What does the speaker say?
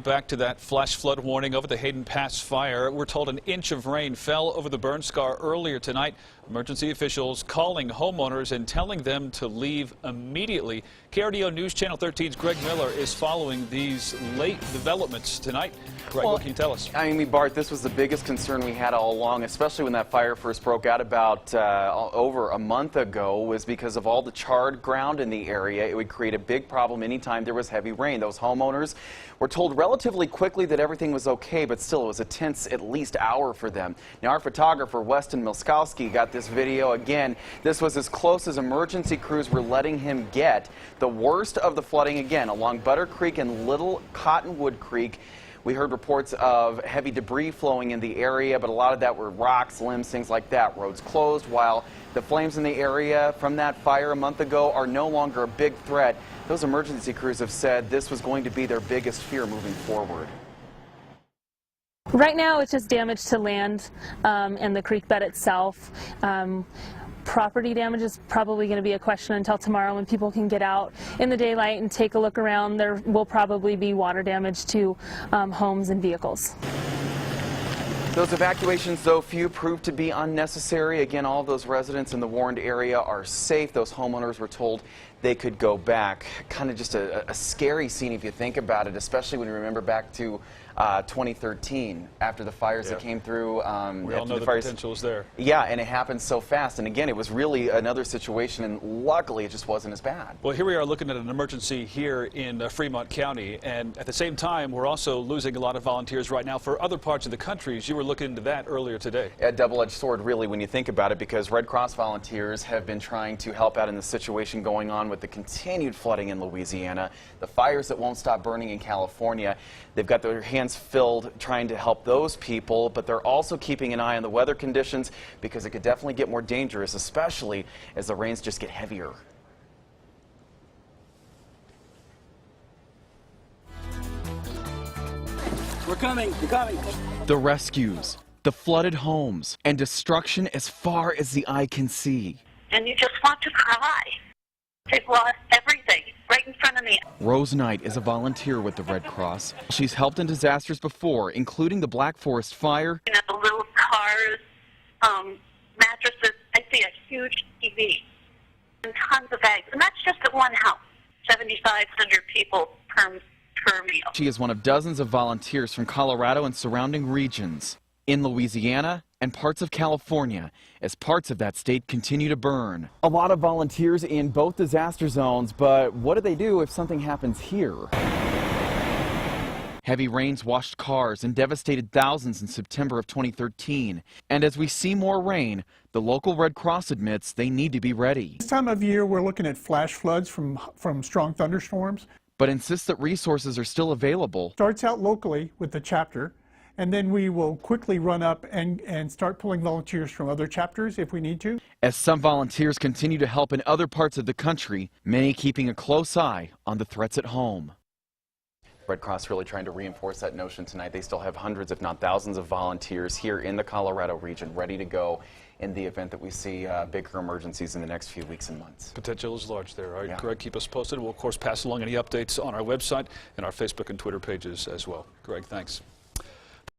Back to that flash flood warning over the Hayden Pass fire. We're told an inch of rain fell over the burn scar earlier tonight. Emergency officials calling homeowners and telling them to leave immediately. KRDO News Channel 13's Greg Miller is following these late developments tonight. Greg, what can you tell us? I mean, Bart, this was the biggest concern we had all along, especially when that fire first broke out about over a month ago, was because of all the charred ground in the area. It would create a big problem anytime there was heavy rain. Those homeowners were told relatively quickly that everything was okay, but still it was a tense at least hour for them. Now, our photographer, Weston Milskowski, got this video. Again, this was as close as emergency crews were letting him get. The worst of the flooding, again, along Butter Creek and Little Cottonwood Creek. We heard reports of heavy debris flowing in the area, but a lot of that were rocks, limbs, things like that. Roads closed, while the flames in the area from that fire a month ago are no longer a big threat. Those emergency crews have said this was going to be their biggest fear moving forward. Right now, it's just damage to land and the creek bed itself. Property damage is probably going to be a question until tomorrow when people can get out in the daylight and take a look around. There will probably be water damage to homes and vehicles. Those evacuations, though few, proved to be unnecessary. Again, all of those residents in the warned area are safe. Those homeowners were told they could go back. Kind of just a scary scene if you think about it, especially when you remember back to 2013 after the fires that came through. We all know the potential is there. Yeah, and it happened so fast. And again, it was really another situation, and luckily it just wasn't as bad. Well, here we are looking at an emergency here in Fremont County, and at the same time, we're also losing a lot of volunteers right now for other parts of the country. You were looking into that earlier today. A double-edged sword, really, when you think about it, because Red Cross volunteers have been trying to help out in the situation going on with the continued flooding in Louisiana, the fires that won't stop burning in California. They've got their hands filled trying to help those people, but they're also keeping an eye on the weather conditions because it could definitely get more dangerous, especially as the rains just get heavier. We're coming, we're coming. The rescues, the flooded homes, and destruction as far as the eye can see. And you just want to cry. They've lost everything right in front of me. Rose Knight is a volunteer with the Red Cross. She's helped in disasters before, including the Black Forest fire. You know, the little cars, mattresses. I see a huge TV and tons of bags. And that's just at one house. 7,500 people per meal. She is one of dozens of volunteers from Colorado and surrounding regions. In Louisiana and parts of California, as parts of that state continue to burn. A lot of volunteers in both disaster zones, but what do they do if something happens here? Heavy rains washed cars and devastated thousands in September of 2013. And as we see more rain, the local Red Cross admits they need to be ready. This time of year, we're looking at flash floods from strong thunderstorms. But insists that resources are still available. Starts out locally with the chapter, and then we will quickly run up and start pulling volunteers from other chapters if we need to. As some volunteers continue to help in other parts of the country, many keeping a close eye on the threats at home. Red Cross really trying to reinforce that notion tonight. They still have hundreds, if not thousands, of volunteers here in the Colorado region ready to go in the event that we see bigger emergencies in the next few weeks and months. Potential is large there. All right, yeah. Greg, keep us posted. We'll, of course, pass along any updates on our website and our Facebook and Twitter pages as well. Greg, thanks.